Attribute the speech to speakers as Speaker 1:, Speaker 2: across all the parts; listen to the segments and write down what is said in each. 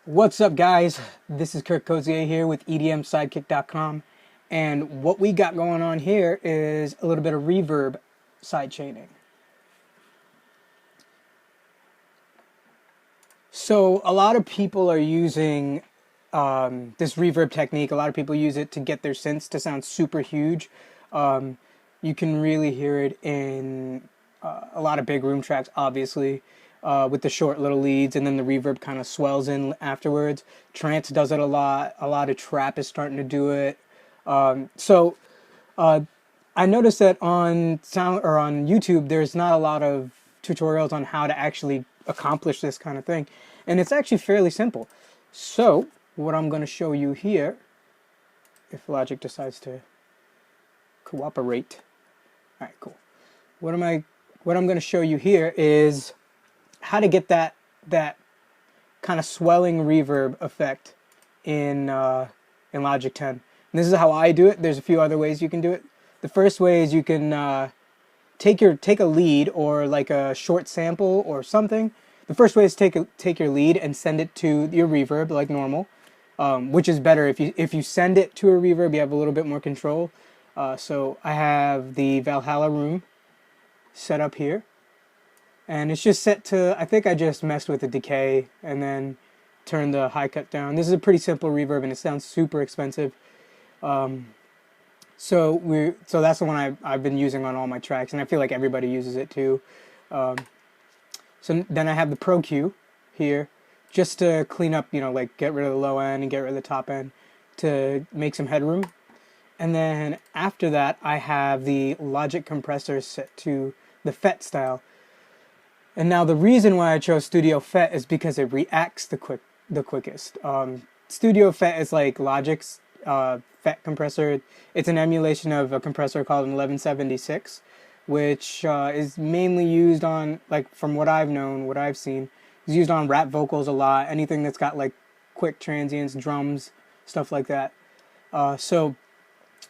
Speaker 1: What's up, guys? This is Kirk Cosier here with EDMsidekick.com, and what we got going on here is a little bit of reverb sidechaining. So a lot of people are using this reverb technique. A lot of people use it to get their synths to sound super huge. You can really hear it in a lot of big room tracks, obviously. With the short little leads, and then the reverb kind of swells in afterwards. Trance does it a lot. A lot of trap is starting to do it. So I noticed that on YouTube, there's not a lot of tutorials on how to actually accomplish this kind of thing, and it's actually fairly simple. So what I'm going to show you here, if Logic decides to cooperate. All right, cool. What I'm going to show you here is how to get that kind of swelling reverb effect in Logic 10. And this is how I do it. There's a few other ways you can do it. The first way is you can take a lead or like a short sample or something. The first way is take your lead and send it to your reverb like normal, which is better. If you send it to a reverb, you have a little bit more control. So I have the Valhalla room set up here. And it's just set to, I think I just messed with the decay and then turned the high cut down. This is a pretty simple reverb and it sounds super expensive. So that's the one I've been using on all my tracks, and I feel like everybody uses it too. So then I have the Pro Q here, just to clean up, like get rid of the low end and get rid of the top end to make some headroom. And then after that, I have the Logic compressor set to the FET style. And now the reason why I chose Studio FET is because it reacts the quickest. Studio FET is like Logic's FET compressor. It's an emulation of a compressor called an 1176, which is mainly used on, like, from what I've known, what I've seen, is used on rap vocals a lot. Anything that's got like quick transients, drums, stuff like that. So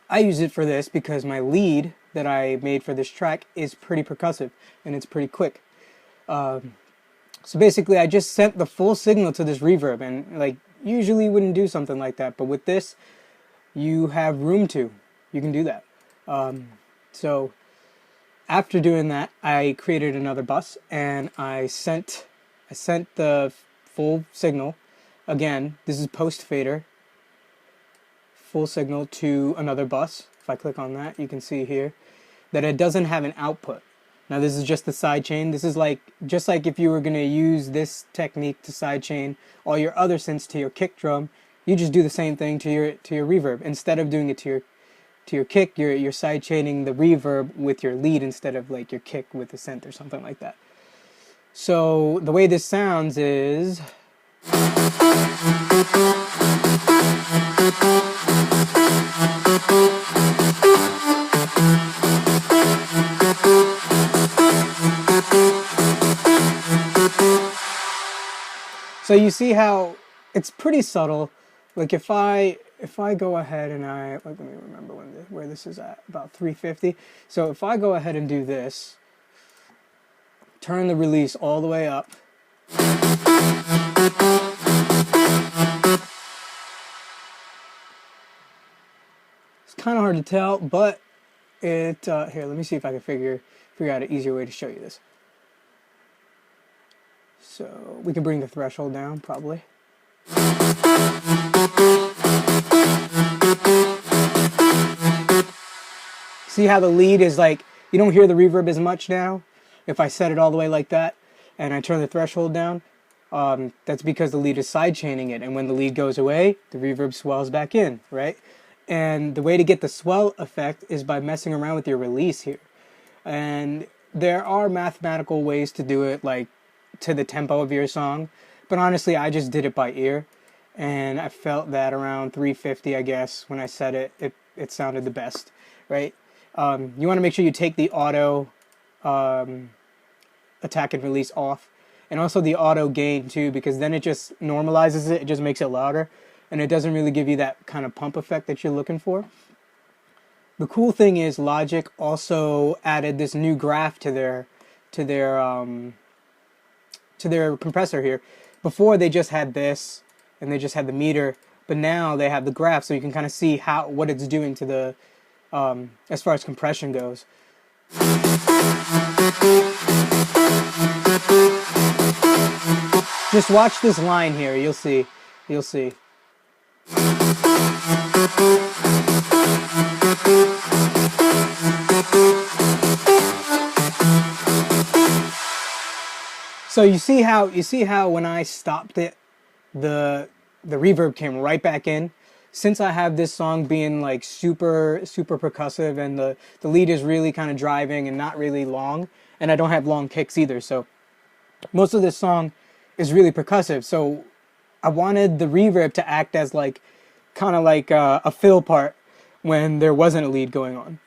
Speaker 1: I use it for this because my lead that I made for this track is pretty percussive and it's pretty quick. So basically I just sent the full signal to this reverb, and like usually wouldn't do something like that, but with this you have room to. You can do that. So after doing that, I created another bus and I sent the full signal. Again, this is post fader. Full signal to another bus. If I click on that, you can see here that it doesn't have an output. Now this is just the sidechain. This is just like if you were going to use this technique to sidechain all your other synths to your kick drum, you just do the same thing to your reverb. Instead of doing it to your kick, you're sidechaining the reverb with your lead instead of like your kick with the synth or something like that. So the way this sounds is so you see how it's pretty subtle. Like if I go ahead and let me remember where this is at, about 350. So if I go ahead and do this, turn the release all the way up. It's kind of hard to tell, but here, let me see if I can figure out an easier way to show you this. So we can bring the threshold down, probably. See how the lead is like, you don't hear the reverb as much now? If I set it all the way like that, and I turn the threshold down, that's because the lead is sidechaining it, and when the lead goes away, the reverb swells back in, right? And the way to get the swell effect is by messing around with your release here. And there are mathematical ways to do it, like to the tempo of your song, but honestly I just did it by ear, and I felt that around 350, I guess, when I set it, it sounded the best, right? You want to make sure you take the auto attack and release off, and also the auto gain too, because then it just normalizes it just makes it louder, and it doesn't really give you that kind of pump effect that you're looking for. The cool thing is Logic also added this new graph to their compressor here. Before they just had this, and they just had the meter, but now they have the graph, so you can kind of see what it's doing to the as far as compression goes. Just watch this line here, you'll see. So you see how when I stopped it, the reverb came right back in. Since I have this song being like super percussive, and the lead is really kind of driving and not really long, and I don't have long kicks either, so most of this song is really percussive. So I wanted the reverb to act as like kind of like a fill part when there wasn't a lead going on.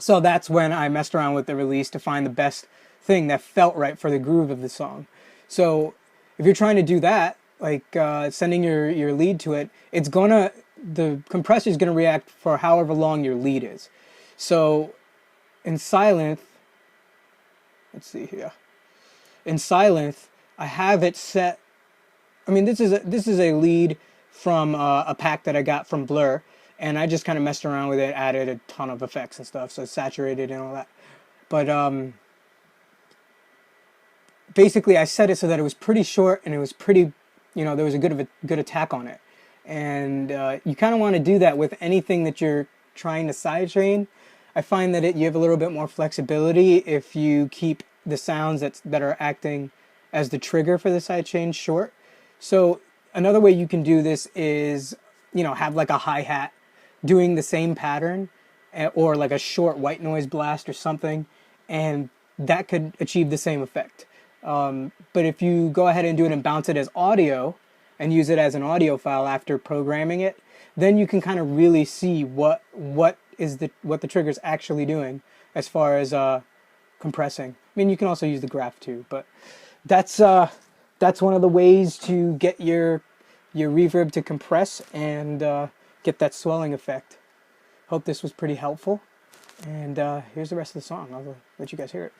Speaker 1: So that's when I messed around with the release to find the best thing that felt right for the groove of the song. So if you're trying to do that, like sending your lead to it, the compressor is gonna react for however long your lead is. So in Sylenth, let's see here. In Sylenth, I have it set. I mean, this is a lead from a pack that I got from Blur, and I just kind of messed around with it, added a ton of effects and stuff, so it's saturated and all that. But basically, I set it so that it was pretty short and it was pretty, there was a good attack on it. And you kind of want to do that with anything that you're trying to sidechain. I find that you have a little bit more flexibility if you keep the sounds that are acting as the trigger for the sidechain short. So another way you can do this is, have like a hi-hat doing the same pattern, or like a short white noise blast or something, and that could achieve the same effect. But if you go ahead and do it and bounce it as audio and use it as an audio file after programming it, then you can kind of really see what the trigger's actually doing as far as compressing. I mean, you can also use the graph too, but that's one of the ways to get your reverb to compress and get that swelling effect. Hope this was pretty helpful, and here's the rest of the song. I'll let you guys hear it.